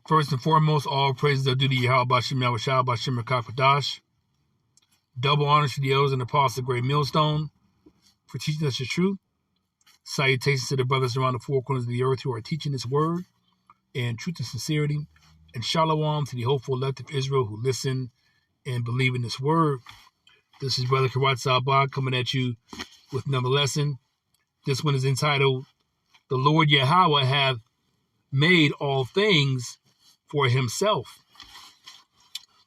First and foremost, all praises are due to Yahawah Bashim Yahushua Bashim Rakakadash. Double honors to the elders and apostles of Great Millstone for teaching us the truth. Salutations to the brothers around the four corners of the earth who are teaching this word in truth and sincerity. And shalom to the hopeful elect of Israel who listen and believe in this word. This is Brother Kawat Sabah coming at you with another lesson. This one is entitled, The Lord Yahawah hath made all things for himself.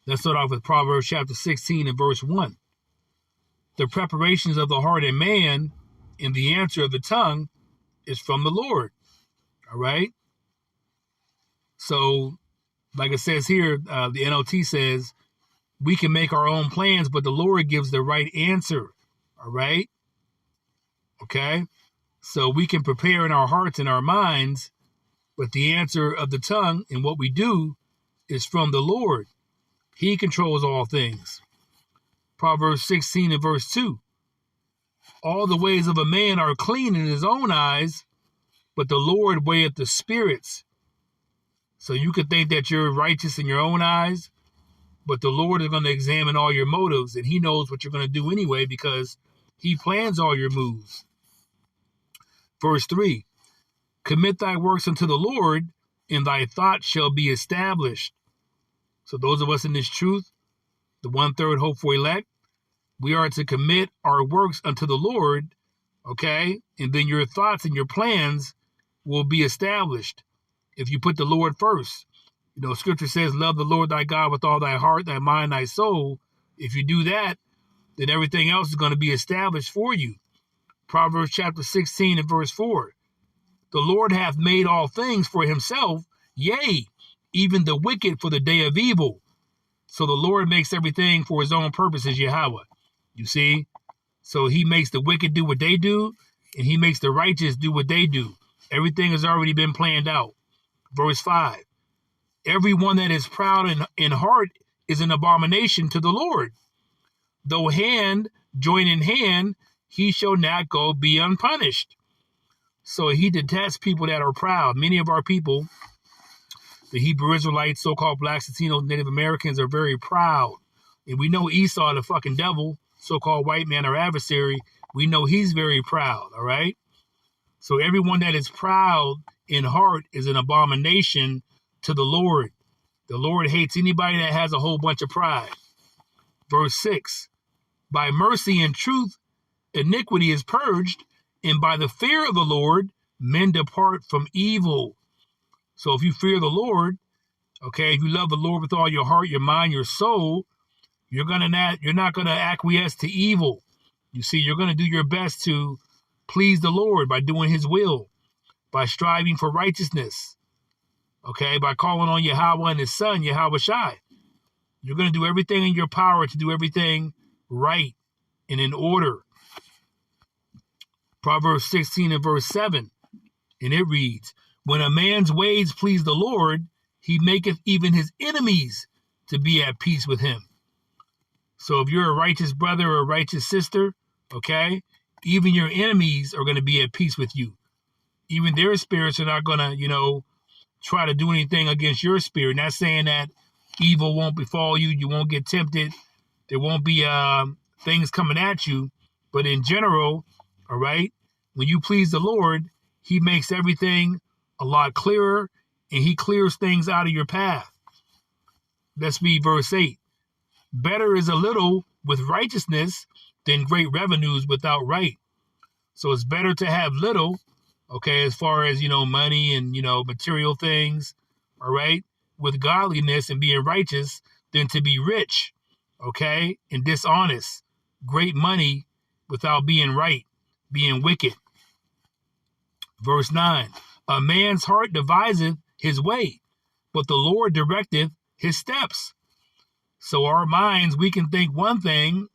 Let's start off with Proverbs chapter 16 and verse 1. The preparations of the heart in man and the answer of the tongue is from the Lord. All right. So, like it says here, the NLT says, we can make our own plans, but the Lord gives the right answer. All right. Okay. So we can prepare in our hearts and our minds, but the answer of the tongue and what we do is from the Lord. He controls all things. Proverbs 16 and verse 2. All the ways of a man are clean in his own eyes, but the Lord weigheth the spirits. So you could think that you're righteous in your own eyes, but the Lord is going to examine all your motives, and he knows what you're going to do anyway because he plans all your moves. Verse 3. Commit thy works unto the Lord, and thy thoughts shall be established. So those of us in this truth, the 1/3 hope for elect, we are to commit our works unto the Lord, okay? And then your thoughts and your plans will be established if you put the Lord first. You know, scripture says, love the Lord thy God with all thy heart, thy mind, thy soul. If you do that, then everything else is going to be established for you. Proverbs chapter 16 and verse 4. The Lord hath made all things for himself, yea, even the wicked for the day of evil. So the Lord makes everything for his own purposes, Yahawah. You see? So he makes the wicked do what they do, and he makes the righteous do what they do. Everything has already been planned out. Verse 5. Everyone that is proud in heart is an abomination to the Lord. Though hand join in hand, he shall not go be unpunished. So he detests people that are proud. Many of our people, the Hebrew Israelites, so-called blacks, Latinos, Native Americans, are very proud. And we know Esau, the fucking devil, so-called white man or adversary, we know he's very proud, all right? So everyone that is proud in heart is an abomination to the Lord. The Lord hates anybody that has a whole bunch of pride. Verse 6, by mercy and truth, iniquity is purged, and by the fear of the Lord, men depart from evil. So if you fear the Lord, okay, if you love the Lord with all your heart, your mind, your soul, you're not gonna acquiesce to evil. You see, you're gonna do your best to please the Lord by doing his will, by striving for righteousness, okay, by calling on Yahawah and his son, Yahawah. You're gonna do everything in your power to do everything right and in order. Proverbs 16 and verse 7, and it reads, when a man's ways please the Lord, he maketh even his enemies to be at peace with him. So if you're a righteous brother or a righteous sister, okay, even your enemies are going to be at peace with you. Even their spirits are not going to, try to do anything against your spirit. Not saying that evil won't befall you, you won't get tempted, there won't be things coming at you, but in general, all right, when you please the Lord, he makes everything a lot clearer, and he clears things out of your path. Let's read verse 8. Better is a little with righteousness than great revenues without right. So it's better to have little, okay, as far as, money and, material things, all right, with godliness and being righteous than to be rich, okay, and dishonest, great money without being right, being wicked. Verse 9, a man's heart deviseth his way, but the Lord directeth his steps. So our minds, we can think one thing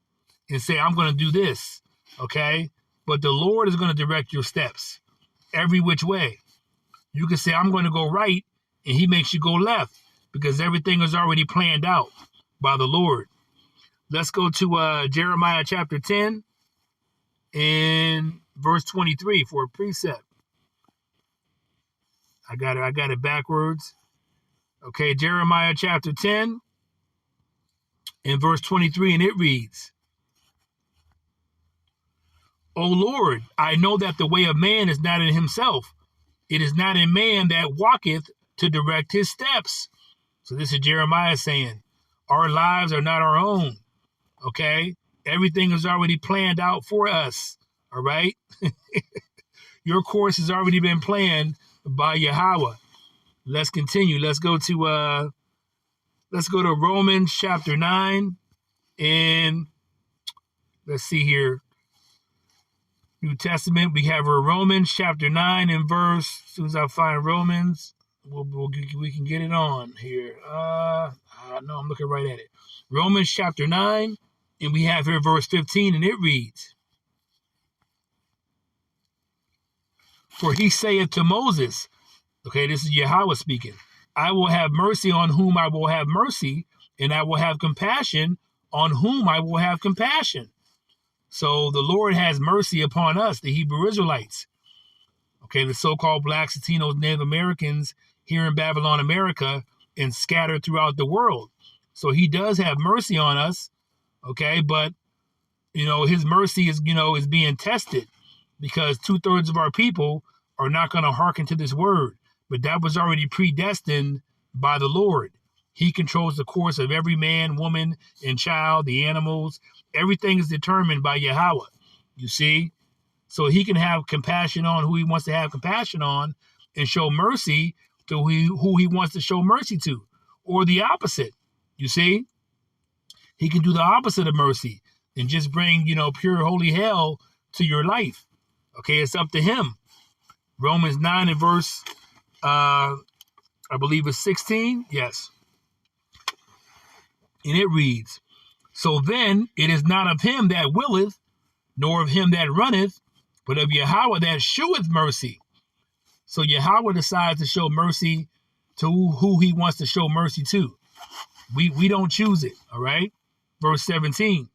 and say, I'm going to do this, okay? But the Lord is going to direct your steps every which way. You can say, I'm going to go right, and he makes you go left because everything is already planned out by the Lord. Let's go to Jeremiah chapter 10 and verse 23 for a precept. I got it backwards. Okay, Jeremiah chapter 10 and verse 23, and it reads, O Lord, I know that the way of man is not in himself. It is not in man that walketh to direct his steps. So this is Jeremiah saying, our lives are not our own. Okay, everything is already planned out for us. All right, your course has already been planned by Yahawah. Let's continue. Let's go to Romans chapter 9, and let's see here. New Testament, we have Romans chapter 9 and verse. As soon as I find Romans, we can get it on here. No, I'm looking right at it. Romans chapter 9, and we have here verse 15, and it reads, For he saith to Moses, okay, this is Yahawah speaking, I will have mercy on whom I will have mercy, and I will have compassion on whom I will have compassion. So the Lord has mercy upon us, the Hebrew Israelites. Okay, the so-called blacks, Latinos, Native Americans here in Babylon, America, and scattered throughout the world. So he does have mercy on us, okay, but, his mercy is, is being tested because 2/3 of our people are not going to hearken to this word. But that was already predestined by the Lord. He controls the course of every man, woman, and child, the animals. Everything is determined by Yahawah, you see? So he can have compassion on who he wants to have compassion on and show mercy to who he wants to show mercy to, or the opposite, you see? He can do the opposite of mercy and just bring, pure holy hell to your life. Okay, it's up to him. Romans 9 and verse, I believe it's 16. Yes. And it reads, So then it is not of him that willeth, nor of him that runneth, but of Yahawah that sheweth mercy. So Yahawah decides to show mercy to who he wants to show mercy to. We don't choose it, all right? Verse 17,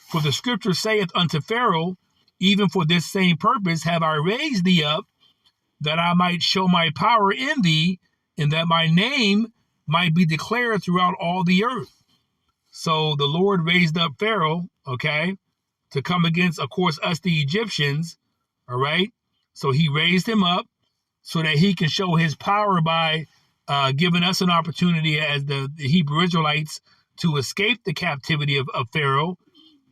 For the scripture saith unto Pharaoh, Even for this same purpose have I raised thee up, that I might show my power in thee, and that my name might be declared throughout all the earth. So the Lord raised up Pharaoh, okay, to come against, of course, us, the Egyptians, all right? So he raised him up so that he can show his power by giving us an opportunity as the Hebrew Israelites to escape the captivity of Pharaoh,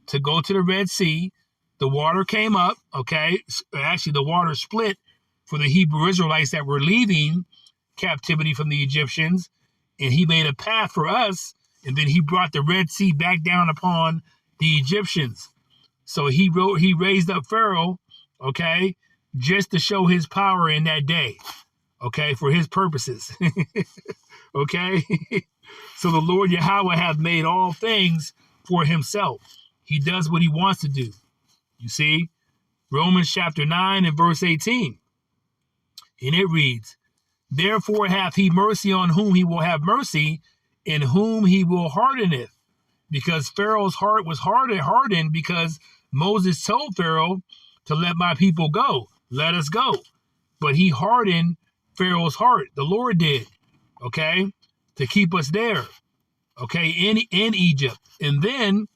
to go to the Red Sea. The water came up, okay? Actually, the water split for the Hebrew Israelites that were leaving captivity from the Egyptians, and he made a path for us, and then he brought the Red Sea back down upon the Egyptians. So he raised up Pharaoh, okay, just to show his power in that day, okay, for his purposes, okay? So the Lord Yahawah hath made all things for himself. He does what he wants to do, you see? Romans chapter 9 and verse 18, and it reads, Therefore hath he mercy on whom he will have mercy, and whom he will hardeneth. Because Pharaoh's heart was hardened because Moses told Pharaoh to let my people go. Let us go. But he hardened Pharaoh's heart. The Lord did, okay, to keep us there, okay, in Egypt. And then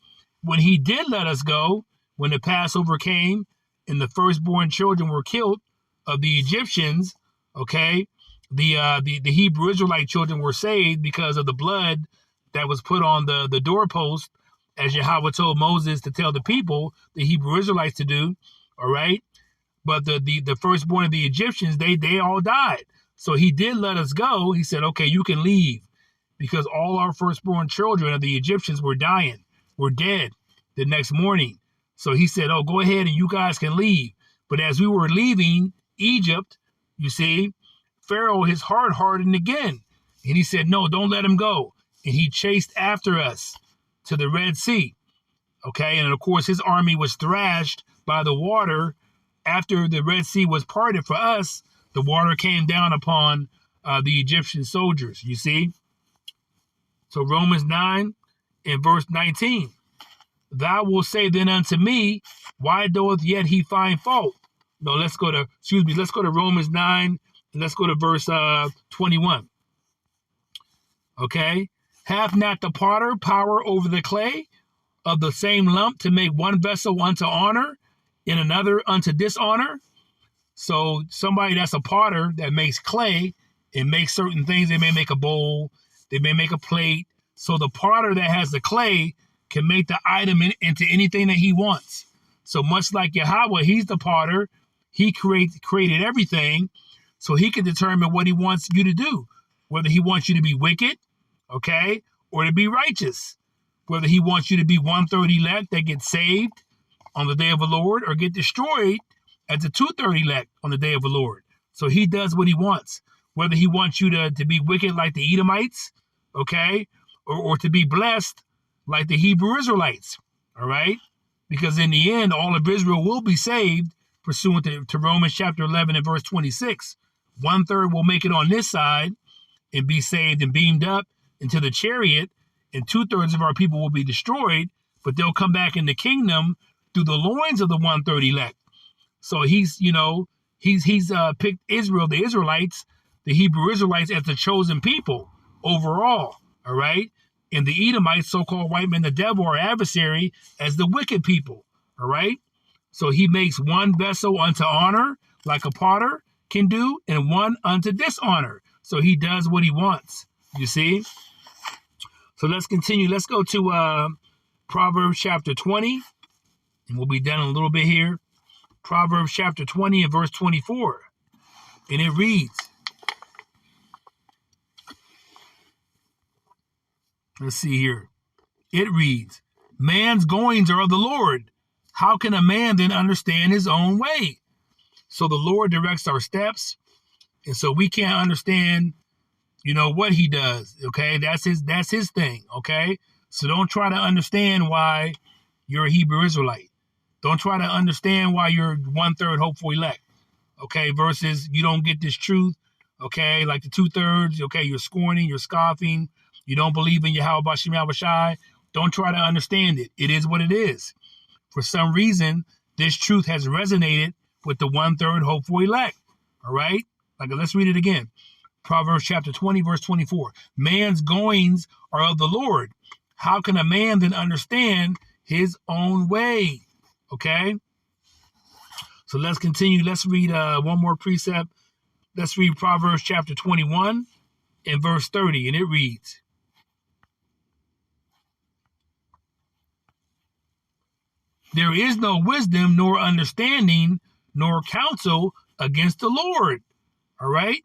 when he did let us go, when the Passover came and the firstborn children were killed of the Egyptians, okay, the Hebrew Israelite children were saved because of the blood that was put on the doorpost, as Yahawah told Moses to tell the people, the Hebrew Israelites, to do, all right? But the firstborn of the Egyptians, they all died. So he did let us go. He said, okay, you can leave, because all our firstborn children of the Egyptians were dying, were dead the next morning. So he said, oh, go ahead and you guys can leave. But as we were leaving Egypt, you see, Pharaoh, his heart hardened again. And he said, no, don't let him go. And he chased after us to the Red Sea. Okay, and of course, his army was thrashed by the water. After the Red Sea was parted for us, the water came down upon the Egyptian soldiers, you see. So Romans 9 and verse 19. Thou wilt say then unto me, why doeth yet he find fault? No, let's go to Romans 9, and let's go to verse 21. Okay? Hath not the potter power over the clay of the same lump to make one vessel unto honor and another unto dishonor? So somebody that's a potter that makes clay and makes certain things, they may make a bowl, they may make a plate. So the potter that has the clay can make the item into anything that he wants. So much like Yahawah, he's the potter. He created everything, so he can determine what he wants you to do, whether he wants you to be wicked, okay, or to be righteous, whether he wants you to be 1/3 elect that get saved on the day of the Lord or get destroyed as the 2/3 elect on the day of the Lord. So he does what he wants, whether he wants you to be wicked like the Edomites, okay, or to be blessed like the Hebrew Israelites, all right? Because in the end, all of Israel will be saved pursuant to Romans chapter 11 and verse 26. 1/3 will make it on this side and be saved and beamed up into the chariot, and 2/3 of our people will be destroyed, but they'll come back in the kingdom through the loins of the 1/3 elect. So he's picked Israel, the Israelites, the Hebrew Israelites, as the chosen people overall, all right? And the Edomites, so-called white men, the devil, our adversary, as the wicked people, all right? So he makes one vessel unto honor, like a potter can do, and one unto dishonor. So he does what he wants, you see? So let's continue. Let's go to Proverbs chapter 20, and we'll be done in a little bit here. Proverbs chapter 20 and verse 24, and it reads, let's see here. It reads, man's goings are of the Lord. How can a man then understand his own way? So the Lord directs our steps, and so we can't understand, what he does, okay? That's his thing, okay? So don't try to understand why you're a Hebrew Israelite. Don't try to understand why you're 1/3 hopeful elect, okay? Versus you don't get this truth, okay? Like the 2/3, okay? You're scorning, you're scoffing, you don't believe in Yahawah Shem Yahushai. Don't try to understand it. It is what it is. For some reason, this truth has resonated with the 1/3 hopeful elect, all right? Like, let's read it again. Proverbs chapter 20, verse 24. Man's goings are of the Lord. How can a man then understand his own way? Okay? So let's continue. Let's read one more precept. Let's read Proverbs chapter 21 and verse 30, and it reads, there is no wisdom nor understanding nor counsel against the Lord. All right?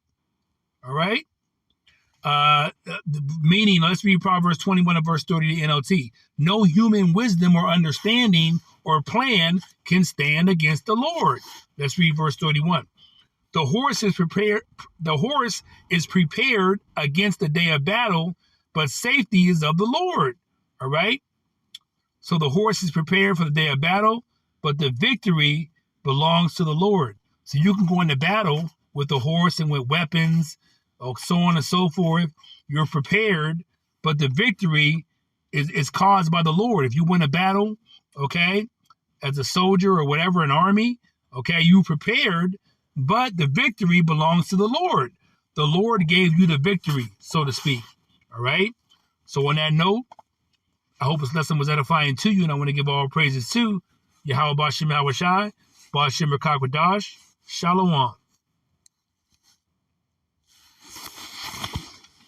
All right? Meaning, let's read Proverbs 21 and verse 30 to NLT. No human wisdom or understanding or plan can stand against the Lord. Let's read verse 31. The horse is prepared against the day of battle, but safety is of the Lord. All right? So the horse is prepared for the day of battle, but the victory belongs to the Lord. So you can go into battle with the horse and with weapons, or so on and so forth. You're prepared, but the victory is caused by the Lord. If you win a battle, okay, as a soldier or whatever, an army, okay, you prepared, but the victory belongs to the Lord. The Lord gave you the victory, so to speak. All right? So on that note, I hope this lesson was edifying to you, and I want to give all praises to Yahawah Shem Yahushai, Ba'ashem Rakakwadash, Shalom.